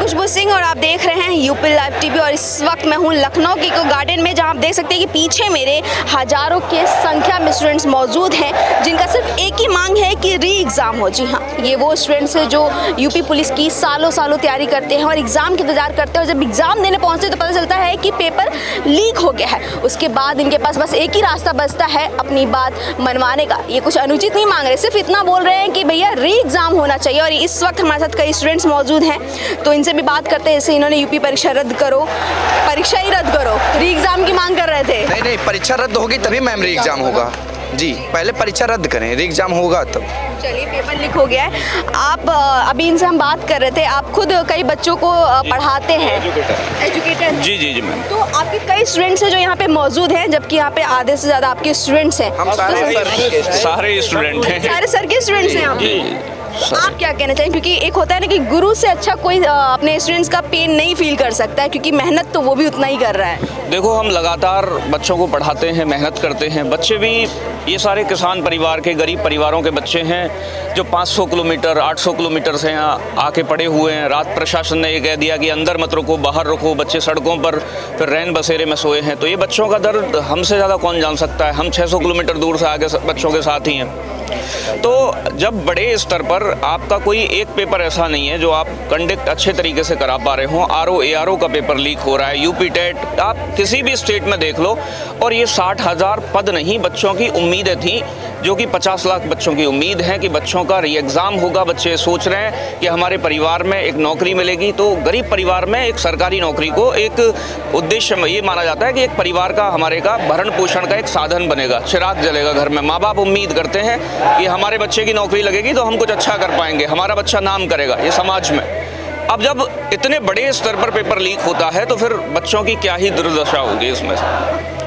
खुशबू सिंह और आप देख रहे हैं यूपी लाइव टीवी। और इस वक्त मैं हूं लखनऊ की इको गार्डन में, जहां आप देख सकते हैं कि पीछे मेरे हजारों के संख्या में स्टूडेंट्स मौजूद हैं, जिनका सिर्फ एक ही मांग है कि री एग्ज़ाम हो। जी हाँ, ये वो स्टूडेंट्स हैं जो यूपी पुलिस की सालों सालों तैयारी करते हैं और एग्ज़ाम के इंतजार करते हैं, और जब एग्ज़ाम देने पहुँचते तो पता चलता है कि पेपर लीक हो गया है। उसके बाद इनके पास बस एक ही रास्ता बचता है अपनी बात मनवाने का। ये कुछ अनुचित नहीं मांग रहे, सिर्फ इतना बोल रहे हैं कि भैया री एग्ज़ाम होना चाहिए। और इस वक्त हमारे साथ कई स्टूडेंट्स मौजूद हैं, तो इनसे भी बात करते हैं। जैसे इन्होंने यूपी परीक्षा रद्द करो, परीक्षा ही रद्द करो, री एग्ज़ाम की मांग कर रहे थे। नहीं, परीक्षा रद्द होगी तभी मैम री एग्ज़ाम होगा जी। पहले परीक्षा रद्द करें, री एग्ज़ाम होगा तब। चलिए, पेपर लीक हो गया है। आप अभी इनसे हम बात कर रहे थे, आप खुद कई बच्चों को पढ़ाते हैं, एजुकेटर। जी मैम। तो आपके कई स्टूडेंट्स हैं जो यहाँ पे मौजूद हैं, जबकि यहाँ पे आधे से ज़्यादा आपके स्टूडेंट्स हैं। हम सारे स्टूडेंट हैं, सारे सर के स्टूडेंट्स हैं यहाँ पे। आप क्या कहना चाहेंगे, क्योंकि एक होता है ना कि गुरु से अच्छा कोई अपने स्टूडेंट्स का पेन नहीं फील कर सकता है, क्योंकि मेहनत तो वो भी उतना ही कर रहा है। देखो, हम लगातार बच्चों को पढ़ाते हैं, मेहनत करते हैं। बच्चे भी ये सारे किसान परिवार के, गरीब परिवारों के बच्चे हैं जो 500 किलोमीटर 800 किलोमीटर से यहाँ आके पड़े हुए हैं। रात प्रशासन ने ये कह दिया कि अंदर मत रुको, बाहर रुको, बच्चे सड़कों पर फिर रैन बसेरे में सोए हैं। तो ये बच्चों का दर्द हमसे ज़्यादा कौन जान सकता है। हम 600 किलोमीटर दूर से आगे बच्चों के साथ ही हैं। तो जब बड़े स्तर पर आपका कोई एक पेपर ऐसा नहीं है जो आप कंडक्ट अच्छे तरीके से करा पा रहे हो, आरओ एआरओ का पेपर लीक हो रहा है, यूपी टेट आप किसी भी स्टेट में देख लो, और ये 60,000 पद नहीं, बच्चों की उम्मीदें थी, जो कि 50 लाख बच्चों की उम्मीद है कि बच्चों का री एग्ज़ाम होगा। बच्चे सोच रहे हैं कि हमारे परिवार में एक नौकरी मिलेगी। तो गरीब परिवार में एक सरकारी नौकरी को एक उद्देश्य में ये माना जाता है कि एक परिवार का, हमारे का भरण पोषण का एक साधन बनेगा, चिराग जलेगा घर में। माँ बाप उम्मीद करते हैं कि हमारे बच्चे की नौकरी लगेगी तो हम कुछ अच्छा कर पाएंगे, हमारा बच्चा नाम करेगा ये समाज में। अब जब इतने बड़े स्तर पर पेपर लीक होता है तो फिर बच्चों की क्या ही दुर्दशा होगी इसमें,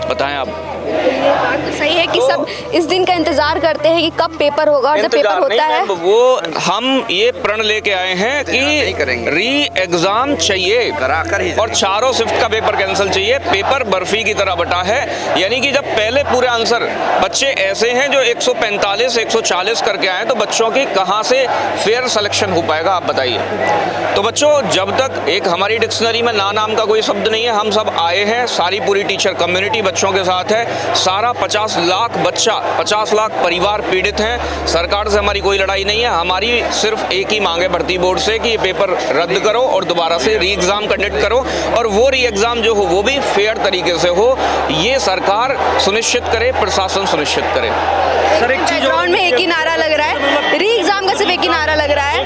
बताएं आप। ये बात तो सही है कि सब इस दिन का इंतजार करते हैं कि कब पेपर होगा, और जब पेपर होता है वो हम ये प्रण लेके आए हैं कि री एग्जाम चाहिए कराकर ही, और चारों शिफ्ट का पेपर कैंसिल चाहिए। पेपर बर्फी की तरह बटा है, यानी कि जब पहले पूरे आंसर बच्चे ऐसे हैं जो 145 140 करके आए, तो बच्चों की कहाँ से फेयर सिलेक्शन हो पाएगा आप बताइए। तो बच्चों, जब तक एक हमारी डिक्शनरी में ना नाम का कोई शब्द नहीं है, हम सब आए हैं, सारी पूरी टीचर कम्युनिटी बच्चों के साथ है, सारा 50 लाख बच्चा, 50 लाख परिवार पीड़ित हैं। सरकार से हमारी कोई लड़ाई नहीं है, हमारी सिर्फ एक ही मांग है भर्ती बोर्ड से कि ये पेपर रद्द करो और दोबारा से री एग्ज़ाम कंडक्ट करो, और वो री एग्ज़ाम जो हो वो भी फेयर तरीके से हो, ये सरकार सुनिश्चित करे, प्रशासन सुनिश्चित करे। सर, एक चीज ग्राउंड में एक ही नारा लग रहा है, री एग्जाम का सिर्फ एक ही नारा लग रहा है।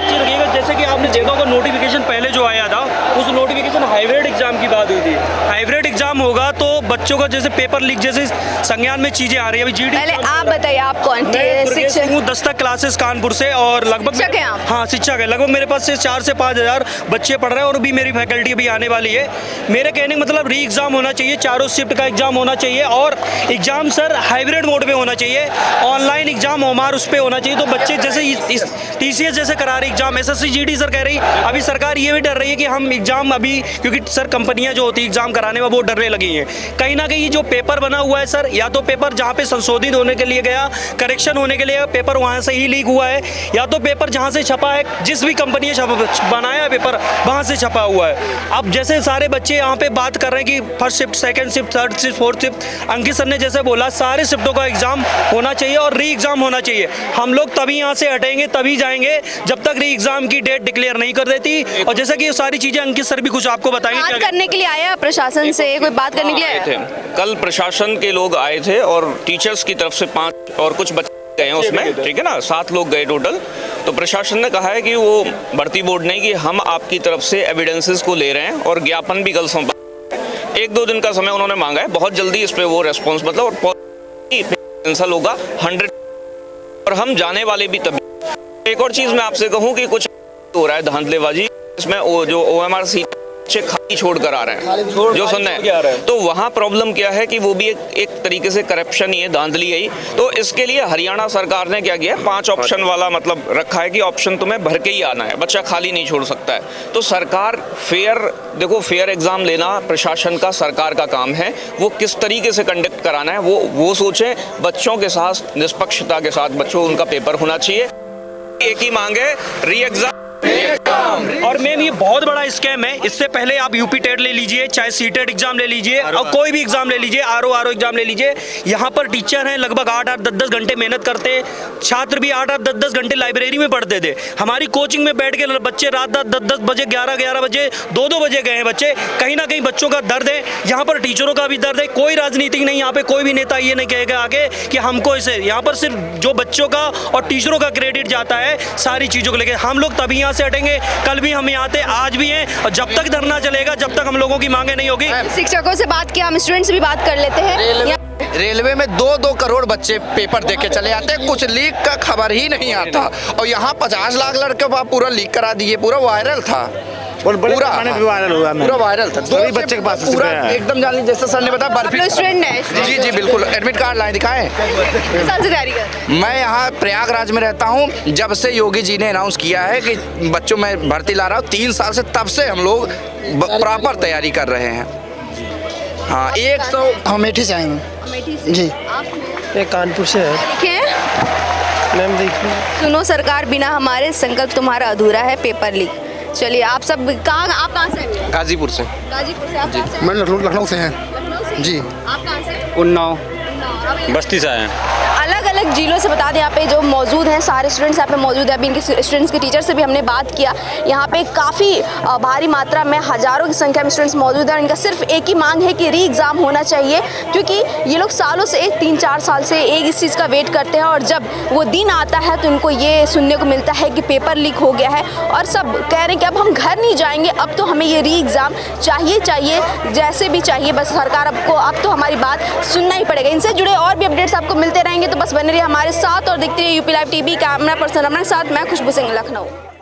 जैसे कि आपने देखा होगा, नोटिफिकेशन पहले जो आया था, उस नोटिफिकेशन हाइब्रिड एग्जाम की बात हुई थी। हाइब्रिड एग्जाम होगा तो बच्चों का जैसे पेपर लीक जैसे संज्ञान में चीजें आ रही है। अभी जीडी, पहले आप बताइए, आप कौन शिक्षक हूँ, 10 तक क्लासेस कानपुर से, और लगभग शिक्षक हैं आप? हाँ, शिक्षक है। लगभग मेरे पास से 4 से 5 हज़ार बच्चे पढ़ रहे हैं, और भी मेरी फैकल्टी अभी आने वाली है। मेरे कहने का मतलब री एग्जाम होना चाहिए, चारों शिफ्ट का एग्जाम होना चाहिए, और एग्जाम सर हाइब्रिड मोड में होना चाहिए, ऑनलाइन एग्जाम हमार उस पर होना चाहिए। तो बच्चे जैसे इस TCS जैसे करा रहे एग्जाम, SSC GD सर कह रही, अभी सरकार ये भी डर रही है कि हम एग्जाम अभी, क्योंकि सर कंपनियां जो होती है एग्जाम कराने में वो डरने लगी हैं। कहीं ना कहीं जो पेपर बना हुआ है सर, या तो पेपर जहाँ पे संशोधित होने के लिए गया, करेक्शन होने के लिए पेपर वहाँ से ही लीक हुआ है, या तो पेपर जहाँ से छपा है, जिस भी कंपनी ने बनाया है पेपर वहाँ से छपा हुआ है। अब जैसे सारे बच्चे यहाँ पे बात कर रहे हैं कि first shift, second shift, third shift, fourth shift, Ankit sir ने जैसे बोला सारे शिफ्टों का एग्जाम होना चाहिए और री एग्जाम होना चाहिए। हम लोग तभी यहाँ से हटेंगे, तभी जाएंगे जब तक री एग्जाम की डेट डिक्लेयर नहीं कर देती। और जैसे कि ये सारी चीजें अंकित सर भी कुछ आपको बताएंगे। बात करने के लिए आया प्रशासन से, कोई बात करने के लिए आया थे? कल प्रशासन के लोग आए थे और टीचर्स की तरफ से 5 और कुछ बच्चे गए हैं उसमें, ठीक है ना, 7 लोग गए टोटल। तो प्रशासन ने कहा है कि वो भर्ती बोर्ड ने कि हम आपकी तरफ से एविडेंसेस को ले रहे हैं और ज्ञापन भी कल सौंपा। 1-2 दिन का समय उन्होंने मांगा है, बहुत जल्दी इस पर वो रेस्पॉन्स मतलब कैंसल होगा 100, और हम जाने वाले भी तभी। एक और चीज़ मैं आपसे कहूँ कि कुछ हो रहा है धांधलेबाजी, इसमें जो OMR सीट खाली छोड़ कर आ रहे हैं, जो सुन रहे हैं, तो वहाँ प्रॉब्लम क्या है कि वो भी एक तरीके से करप्शन ही है, धांधली है ही। तो इसके लिए हरियाणा सरकार ने क्या किया है, 5 ऑप्शन वाला मतलब रखा है कि ऑप्शन तुम्हें भर के ही आना है, बच्चा खाली नहीं छोड़ सकता है। तो सरकार फेयर, देखो फेयर एग्जाम लेना प्रशासन का, सरकार का काम है, वो किस तरीके से कंडक्ट कराना है वो सोचें। बच्चों के साथ निष्पक्षता के साथ बच्चों उनका पेपर होना चाहिए। एक ही मांग है, री एग्जाम और मैम ये बहुत बड़ा स्कैम है। इससे पहले आप यूपी टेट ले लीजिए, चाहे सीटेट एग्जाम ले लीजिए और कोई भी एग्जाम ले लीजिए, आर एग्जाम ले लीजिए, यहाँ पर टीचर हैं लगभग 8-8 10-10 घंटे मेहनत करते हैं, छात्र भी 8-8 10-10 घंटे लाइब्रेरी में पढ़ते थे। हमारी कोचिंग में बैठ के बच्चे रात 10-10 बजे 11-11 बजे 2-2 बजे गए हैं बच्चे। कहीं ना कहीं बच्चों का दर्द है, यहाँ पर टीचरों का भी दर्द है। कोई राजनीतिक नहीं, यहाँ पे कोई भी नेता ये नहीं कहेगा आगे कि हमको इसे, यहाँ पर सिर्फ जो बच्चों का और टीचरों का क्रेडिट जाता है सारी चीज़ों को लेकर। हम लोग तभी यहाँ से हटेंगे, कल भी हम यहाँ थे, आज भी हैं, और जब तक धरना चलेगा, जब तक हम लोगों की मांगे नहीं होगी। शिक्षकों से बात किया, हम स्टूडेंट से भी बात कर लेते हैं। रेलवे में 2-2 करोड़ बच्चे पेपर दे के चले आते हैं, कुछ लीक का खबर ही नहीं आता। और यहाँ 50 लाख लड़के पूरा लीक करा दिए, पूरा वायरल था, पूरा वायरल हुआ, पूरा वायरल था। सभी बच्चे के पास पूरा एकदम जान लीजिए, जैसे सर ने बताया बर्फी। स्टूडेंट है? जी बिल्कुल, एडमिट कार्ड लाए दिखाएं। किस साल से तैयारी कर रहे हैं? मैं यहाँ प्रयागराज में रहता हूँ, जब से योगी जी ने अनाउंस किया है कि बच्चों में भर्ती ला रहा हूँ 3 साल से, तब से हम लोग प्रॉपर तैयारी कर रहे हैं। हाँ, 100 हम अमेठी से आए हैं अमेठी से। जी। आप ये कानपुर से है क्या? मैम, देखिए सुनो सरकार, बिना हमारे संकल्प तुम्हारा अधूरा है, पेपर लीक। चलिए, आप सब कहाँ, आप कहाँ से हैं? गाजीपुर से। गाजीपुर से। आप कहाँ से हैं? मैं लखनऊ से हैं। लखनऊ से? जी। आप कहाँ से? उन्नाव उन्नाव। बस्ती से आए हैं। अलग अलग जिलों से बता दें, यहाँ पे जो मौजूद हैं सारे स्टूडेंट्स यहाँ पे मौजूद है। अभी इनके स्टूडेंट्स के टीचर से भी हमने बात किया। यहाँ पे काफ़ी भारी मात्रा में, हज़ारों की संख्या में स्टूडेंट्स मौजूद हैं और इनका सिर्फ एक ही मांग है कि री एग्ज़ाम होना चाहिए, क्योंकि ये लोग सालों से 3-4 साल से एक इस चीज़ का वेट करते हैं और जब वो दिन आता है तो उनको ये सुनने को मिलता है कि पेपर लीक हो गया है और सब कह रहे हैं कि अब हम घर नहीं जाएंगे, अब तो हमें ये री एग्ज़ाम चाहिए, जैसे भी चाहिए। बस सरकार अब तो हमारी बात सुनना ही पड़ेगा। इनसे जुड़े और भी अपडेट्स आपको मिलते रहेंगे, तो बस बने रहिए हमारे साथ और देखते रहिए UP live TV. Camera person Ramana के साथ मैं खुशबू सिंह, लखनऊ।